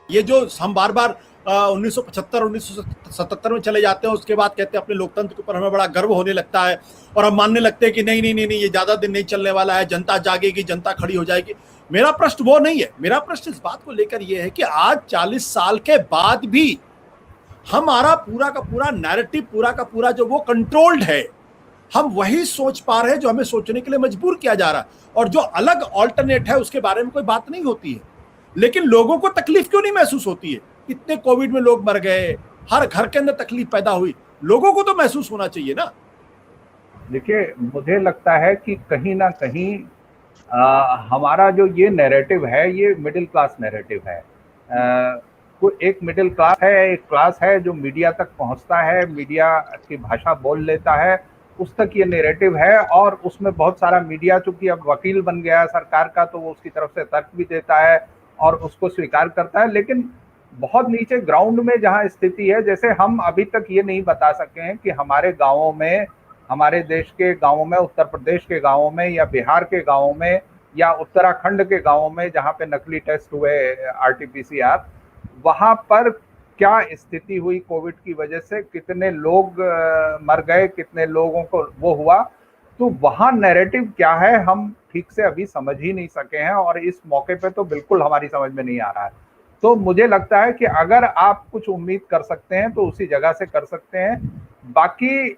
ये जो हम बार बार 1975 1977 में चले जाते हैं, उसके बाद कहते हैं अपने लोकतंत्र के ऊपर हमें बड़ा गर्व होने लगता है और हम मानने लगते हैं कि नहीं नहीं नहीं नहीं, ये ज्यादा दिन नहीं चलने वाला है, जनता जागेगी, जनता खड़ी हो जाएगी। मेरा प्रश्न वो नहीं है। मेरा प्रश्न इस बात को लेकर यह है कि आज 40 साल के बाद भी हमारा पूरा का पूरा नैरेटिव, पूरा का पूरा जो वो कंट्रोल्ड है, हम वही सोच पा रहे हैं जो हमें सोचने के लिए मजबूर किया जा रहा है, और जो अलग ऑल्टरनेट है उसके बारे में कोई बात नहीं होती है। लेकिन लोगों को तकलीफ क्यों नहीं महसूस होती है? इतने कोविड में लोग मर गए, हर घर के अंदर तकलीफ पैदा हुई, लोगों को तो महसूस होना चाहिए ना। देखिए, मुझे लगता है कि कहीं ना कहीं हमारा जो ये नैरेटिव है, ये मिडिल क्लास नैरेटिव है। कोई एक मिडिल क्लास है, एक क्लास है जो मीडिया तक पहुंचता है, मीडिया की भाषा बोल लेता है, उस तक ये नैरेटिव है। और उसमें बहुत सारा मीडिया चूंकि अब वकील बन गया है सरकार का, तो वो उसकी तरफ से तर्क भी देता है और उसको स्वीकार करता है। लेकिन बहुत नीचे ग्राउंड में जहां स्थिति है, जैसे हम अभी तक ये नहीं बता सके हैं कि हमारे गाँवों में, हमारे देश के गाँवों में, उत्तर प्रदेश के गाँवों में या बिहार के गाँवों में या उत्तराखंड के गाँवों में जहाँ पे नकली टेस्ट हुए RT-PCR, वहां पर क्या स्थिति हुई कोविड की वजह से, कितने लोग मर गए, कितने लोगों को वो हुआ, तो वहां नैरेटिव क्या है हम ठीक से अभी समझ ही नहीं सके हैं। और इस मौके पे तो बिल्कुल हमारी समझ में नहीं आ रहा है। तो मुझे लगता है कि अगर आप कुछ उम्मीद कर सकते हैं तो उसी जगह से कर सकते हैं। बाकी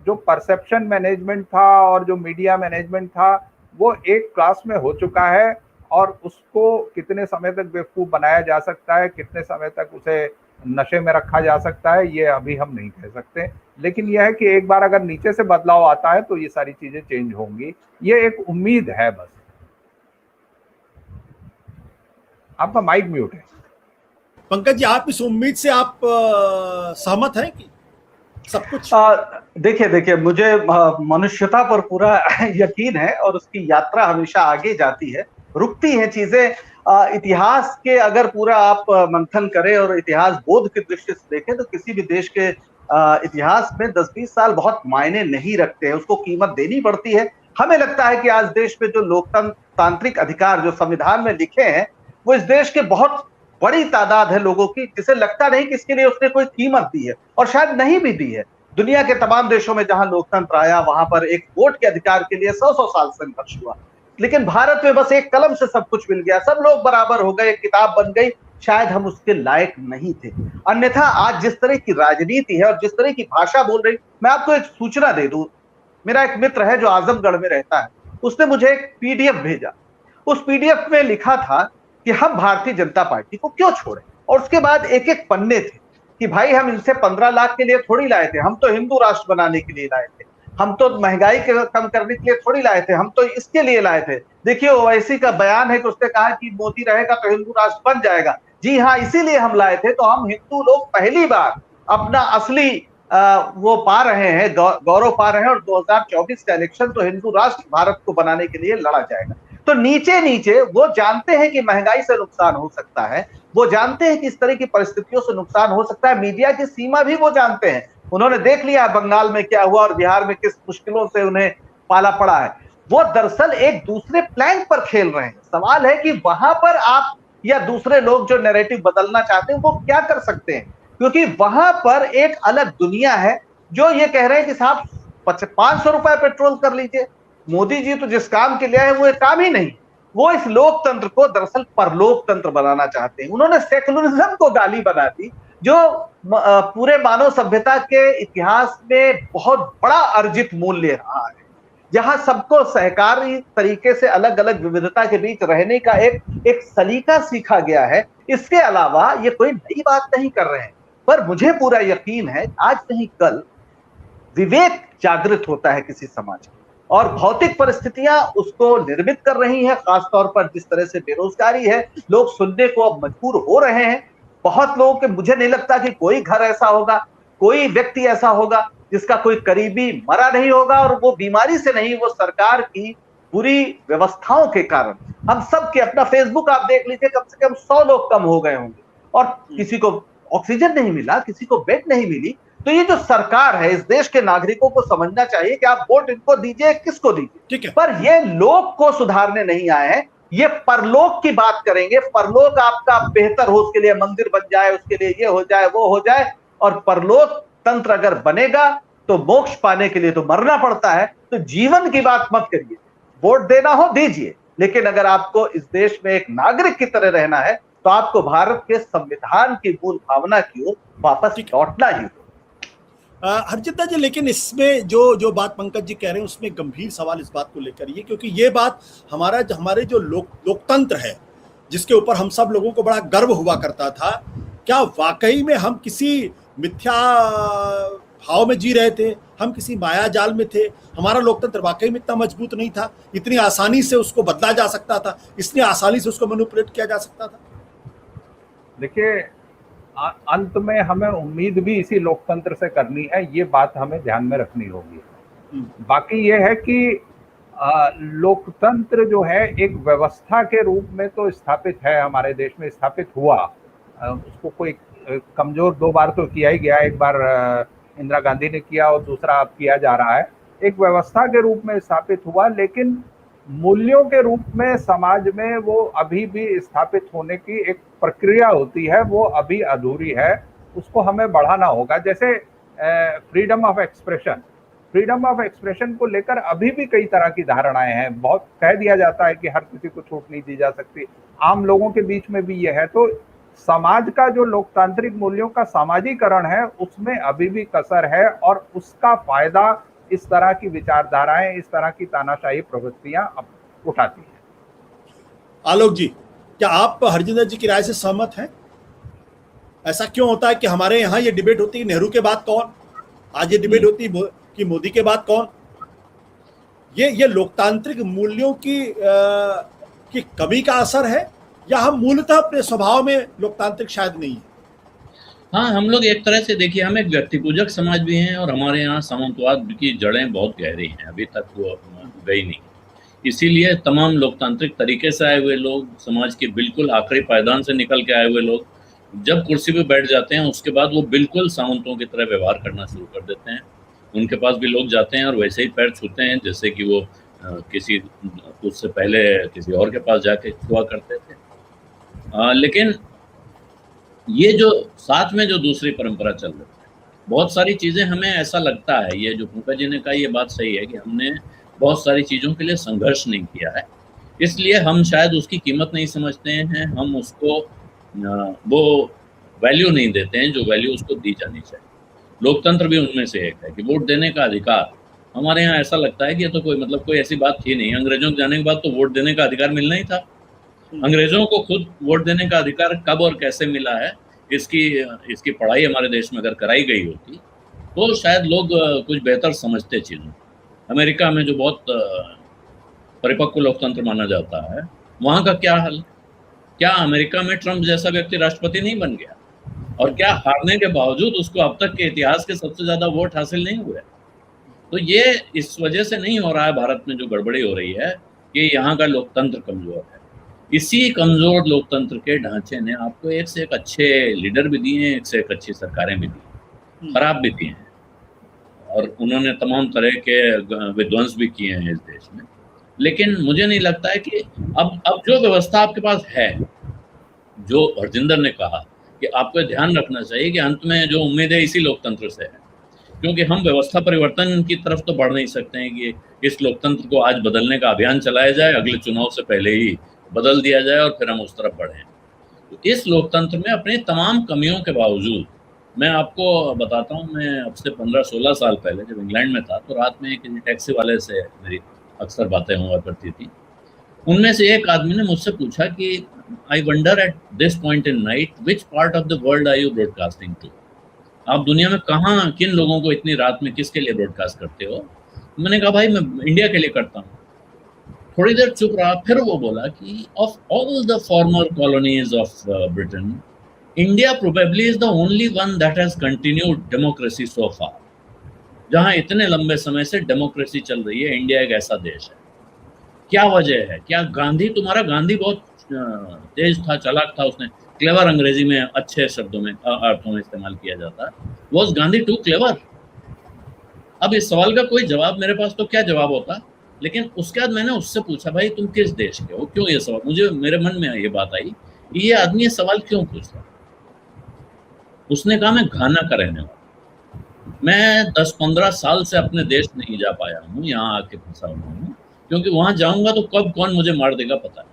जो परसेप्शन मैनेजमेंट था और जो मीडिया मैनेजमेंट था, वो एक क्लास में हो चुका है, और उसको कितने समय तक बेवकूफ बनाया जा सकता है, कितने समय तक उसे नशे में रखा जा सकता है, ये अभी हम नहीं कह सकते। लेकिन यह है कि एक बार अगर नीचे से बदलाव आता है तो ये सारी चीजें चेंज होंगी, ये एक उम्मीद है बस। आपका माइक म्यूट है। पंकज जी, आप इस उम्मीद से आप सहमत हैं कि सब कुछ? देखिए मुझे मनुष्यता पर पूरा यकीन है और उसकी यात्रा हमेशा आगे जाती है, रुकती है चीजें। इतिहास के अगर पूरा आप मंथन करें और इतिहास बोध की दृष्टि से देखें तो किसी भी देश के इतिहास में 10-20 साल बहुत मायने नहीं रखते हैं, उसको कीमत देनी पड़ती है। हमें लगता है कि आज देश में जो लोकतांत्रिक अधिकार जो संविधान में लिखे हैं, वो इस देश के बहुत बड़ी तादाद है लोगों की, जिसे लगता नहीं कि इसके लिए उसने कोई कीमत दी है, और शायद नहीं भी दी है। दुनिया के तमाम देशों में जहां लोकतंत्र आया, वहां पर एक वोट के अधिकार के लिए 100-100 साल संघर्ष हुआ। लेकिन भारत में बस एक कलम से सब कुछ मिल गया, सब लोग बराबर हो गए, एक किताब बन गई। शायद हम उसके लायक नहीं थे। अन्यथा आज जिस तरह की राजनीति है और जिस तरह की भाषा बोल रही, मैं आपको एक सूचना दे दूं। मेरा एक मित्र है जो आजमगढ़ में रहता है, उसने मुझे एक PDF भेजा। उस PDF में लिखा था कि हम भारतीय जनता पार्टी को क्यों छोड़े, और उसके बाद एक एक पन्ने थे कि भाई हम इनसे 15 लाख के लिए थोड़ी लाए थे, हम तो हिंदू राष्ट्र बनाने के लिए लाए थे, हम तो महंगाई के कम करने के लिए थोड़ी लाए थे, हम तो इसके लिए लाए थे। देखिए ओवैसी का बयान है कि उसने कहा कि मोदी रहेगा तो हिंदू राष्ट्र बन जाएगा। जी हाँ, इसीलिए हम लाए थे। तो हम हिंदू लोग पहली बार अपना असली वो पा रहे हैं, गौरव पा रहे हैं, और 2024 का इलेक्शन तो हिंदू राष्ट्र भारत को बनाने के लिए लड़ा जाएगा। तो नीचे नीचे वो जानते हैं कि महंगाई से नुकसान हो सकता है, वो जानते हैं कि इस तरह की परिस्थितियों से नुकसान हो सकता है, मीडिया की सीमा भी वो जानते हैं। उन्होंने देख लिया बंगाल में क्या हुआ और बिहार में किस मुश्किलों से उन्हें पाला पड़ा है। वो दरअसल एक दूसरे प्लैंक पर खेल रहे हैं। सवाल है कि वहां पर आप या दूसरे लोग जो नैरेटिव बदलना चाहते हैं वो क्या कर सकते हैं, क्योंकि वहां पर एक अलग दुनिया है जो ये कह रहे हैं कि साहब 500 रुपए पेट्रोल कर लीजिए। मोदी जी तो जिस काम के लिए आए वो एक काम ही नहीं, वो इस लोकतंत्र को दरअसल परलोकतंत्र बनाना चाहते हैं। उन्होंने सेकुलरिज्म को गाली बना दी, जो पूरे मानव सभ्यता के इतिहास में बहुत बड़ा अर्जित मूल्य रहा है, जहां सबको सहकारी तरीके से अलग अलग विविधता के बीच रहने का एक सलीका सीखा गया है। इसके अलावा ये कोई नई बात नहीं कर रहे हैं। पर मुझे पूरा यकीन है आज नहीं कल विवेक जागृत होता है किसी समाज में, और भौतिक परिस्थितियां उसको निर्मित कर रही हैं। खासतौर पर जिस तरह से बेरोजगारी है, लोग सुनने को अब मजबूर हो रहे हैं। बहुत लोगों के, मुझे नहीं लगता कि कोई घर ऐसा होगा, कोई व्यक्ति ऐसा होगा जिसका कोई करीबी मरा नहीं होगा, और वो बीमारी से नहीं, वो सरकार की बुरी व्यवस्थाओं के कारण। हम सब के अपना फेसबुक आप देख लीजिए, कम से कम 100 लोग कम हो गए होंगे, और किसी को ऑक्सीजन नहीं मिला, किसी को बेड नहीं मिली। तो ये जो सरकार है, इस देश के नागरिकों को समझना चाहिए कि आप वोट इनको दीजिए, किसको दीजिए, पर ये लोग को सुधारने नहीं आए हैं। ये परलोक की बात करेंगे, परलोक आपका बेहतर हो, उसके लिए मंदिर बन जाए, उसके लिए ये हो जाए, वो हो जाए। और परलोक तंत्र अगर बनेगा तो मोक्ष पाने के लिए तो मरना पड़ता है। तो जीवन की बात मत करिए, वोट देना हो दीजिए, लेकिन अगर आपको इस देश में एक नागरिक की तरह रहना है तो आपको भारत के संविधान की मूल भावना की ओर वापस लौटना ही होगा। हरजिंदा जी, लेकिन इसमें जो जो बात पंकज जी कह रहे हैं उसमें गंभीर सवाल इस बात को लेकर ये, क्योंकि ये बात हमारे जो लोकतंत्र है जिसके ऊपर हम सब लोगों को बड़ा गर्व हुआ करता था, क्या वाकई में हम किसी मिथ्या भाव में जी रहे थे? हम किसी माया जाल में थे? हमारा लोकतंत्र वाकई में इतना मजबूत नहीं था? इतनी आसानी से उसको बदला जा सकता था? इतनी आसानी से उसको मैनिपुलेट किया जा सकता था? देखिए, अंत में हमें उम्मीद भी इसी लोकतंत्र से करनी है, ये बात हमें ध्यान में रखनी होगी। बाकी ये है कि लोकतंत्र जो है एक व्यवस्था के रूप में तो स्थापित है, हमारे देश में स्थापित हुआ। उसको कोई कमजोर दो बार तो किया ही गया, एक बार इंदिरा गांधी ने किया और दूसरा अब किया जा रहा है। एक व्यवस्था के रूप में स्थापित हुआ, लेकिन मूल्यों के रूप में समाज में वो अभी भी स्थापित होने की एक प्रक्रिया होती है, वो अभी अधूरी है, उसको हमें बढ़ाना होगा। जैसे फ्रीडम ऑफ एक्सप्रेशन को लेकर अभी भी कई तरह की धारणाएं हैं। बहुत कह दिया जाता है कि हर किसी को छूट नहीं दी जा सकती, आम लोगों के बीच में भी यह है। तो समाज का जो लोकतांत्रिक मूल्यों का सामाजिकरण है उसमें अभी भी कसर है, और उसका फायदा इस तरह की विचारधाराएं, इस तरह की तानाशाही प्रवृत्तियां उठाती हैं। आलोक जी, क्या आप हरजिंदर जी की राय से सहमत हैं? ऐसा क्यों होता है कि हमारे यहाँ ये डिबेट होती है नेहरू के बाद कौन, आज ये डिबेट होती है कि मोदी के बाद कौन? ये लोकतांत्रिक मूल्यों की कमी का असर है, या हम मूलतः अपने स्वभाव में लोकतांत्रिक शायद नहीं है? हाँ, हम लोग एक तरह से देखिए, हम एक व्यक्ति पूजक समाज भी हैं और हमारे यहाँ सामंतवाद की जड़ें बहुत गहरी हैं, अभी तक वो गई नहीं। इसीलिए तमाम लोकतांत्रिक तरीके से आए हुए लोग, समाज के बिल्कुल आखिरी पायदान से निकल के आए हुए लोग, जब कुर्सी पे बैठ जाते हैं उसके बाद वो बिल्कुल सामंतों की तरह व्यवहार करना शुरू कर देते हैं। उनके पास भी लोग जाते हैं और वैसे ही पैर छूते हैं जैसे कि वो किसी उससे पहले किसी और के पास जाके छुआ करते थे। लेकिन ये जो साथ में जो दूसरी परंपरा चल रही है, बहुत सारी चीज़ें हमें ऐसा लगता है, ये जो पंकज जी ने कहा ये बात सही है कि हमने बहुत सारी चीज़ों के लिए संघर्ष नहीं किया है, इसलिए हम शायद उसकी कीमत नहीं समझते हैं, हम उसको वो वैल्यू नहीं देते हैं जो वैल्यू उसको दी जानी चाहिए। लोकतंत्र भी उनमें से एक है कि वोट देने का अधिकार, हमारे यहाँ ऐसा लगता है कि ये तो कोई ऐसी बात थी नहीं, अंग्रेजों के जाने के बाद तो वोट देने का अधिकार मिलना ही था। अंग्रेजों को खुद वोट देने का अधिकार कब और कैसे मिला है, इसकी पढ़ाई हमारे देश में अगर कराई गई होती तो शायद लोग कुछ बेहतर समझते चीज़ों। अमेरिका में जो बहुत परिपक्व लोकतंत्र माना जाता है, वहाँ का क्या हाल? क्या अमेरिका में ट्रंप जैसा व्यक्ति राष्ट्रपति नहीं बन गया? और क्या हारने के बावजूद उसको अब तक के इतिहास के सबसे ज्यादा वोट हासिल नहीं हुए? तो ये इस वजह से नहीं हो रहा है भारत में जो गड़बड़ी हो रही है कि यहाँ का लोकतंत्र कमजोर है। इसी कमजोर लोकतंत्र के ढांचे ने आपको एक से एक अच्छे लीडर भी दिए हैं, एक से एक अच्छी सरकारें भी दी, खराब भी दी हैं, और उन्होंने तमाम तरह के विध्वंस भी किए हैं इस देश में। लेकिन मुझे नहीं लगता है कि अब जो व्यवस्था आपके पास है, जो हरजिंदर ने कहा कि आपको ध्यान रखना चाहिए कि अंत में जो उम्मीद है इसी लोकतंत्र से है, क्योंकि हम व्यवस्था परिवर्तन की तरफ तो बढ़ नहीं सकते हैं कि इस लोकतंत्र को आज बदलने का अभियान चलाया जाए, अगले चुनाव से पहले ही बदल दिया जाए और फिर हम उस तरफ बढ़ें। तो इस लोकतंत्र में अपनी तमाम कमियों के बावजूद, मैं आपको बताता हूँ, मैं अब से 15-16 साल पहले जब इंग्लैंड में था तो रात में एक टैक्सी वाले से मेरी अक्सर बातें हुआ करती थी। उनमें से एक आदमी ने मुझसे पूछा कि I wonder at this point in night which part of the world are you broadcasting to? आप दुनिया में कहाँ, किन लोगों को इतनी रात में किसके लिए ब्रॉडकास्ट करते हो? मैंने कहा भाई मैं इंडिया के लिए करता हूँ। थोड़ी देर चुप रहा, फिर वो बोला कि of all the former colonies of Britain, India probably is the only one that has continued democracy so far. जहाँ इतने लंबे समय से डेमोक्रेसी चल रही है, इंडिया एक ऐसा देश है। क्या वजह है? क्या गांधी, तुम्हारा गांधी बहुत तेज था, चालाक था, उसने क्लेवर अंग्रेजी में अच्छे शब्दों में अर्थों में इस्तेमाल किया जाता है। Was Gandhi too clever? अब इस सवाल का कोई जवाब मेरे पास तो क्या जवाब होता? लेकिन उसके बाद मैंने उससे पूछा, भाई तुम किस देश के हो, क्यों ये सवाल, मुझे मेरे मन में ये बात आई कि ये आदमी ये सवाल क्यों पूछ रहा। उसने कहा मैं घाना का रहने वाला, मैं 10-15 साल से अपने देश नहीं जा पाया हूँ, यहाँ आके फंसा हुआ हूँ, क्योंकि वहां जाऊंगा तो कब कौन मुझे मार देगा पता नहीं।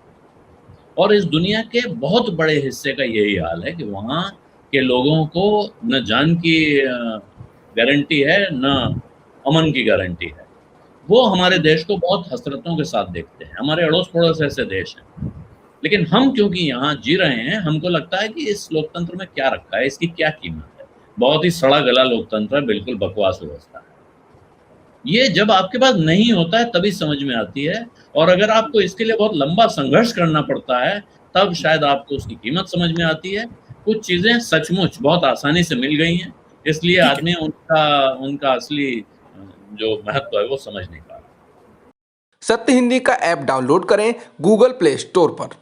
और इस दुनिया के बहुत बड़े हिस्से का यही हाल है कि वहाँ के लोगों को न जान की गारंटी है, न अमन की गारंटी है। वो हमारे देश को बहुत हसरतों के साथ देखते हैं, हमारे अड़ोस पड़ोस ऐसे देश हैं, लेकिन हम क्योंकि यहाँ जी रहे हैं, हमको लगता है कि इस लोकतंत्र में क्या रखा है, इसकी क्या कीमत है, बहुत ही सड़ा गला लोकतंत्र है, बिल्कुल बकवास व्यवस्था है। ये जब आपके पास नहीं होता है तभी समझ में आती है, और अगर आपको इसके लिए बहुत लंबा संघर्ष करना पड़ता है तब शायद आपको उसकी कीमत समझ में आती है। कुछ चीजें सचमुच बहुत आसानी से मिल गई हैं, इसलिए आदमी उनका असली जो महत्व है वो समझ नहीं पा रहा। सत्य हिंदी का ऐप डाउनलोड करें गूगल प्ले स्टोर पर।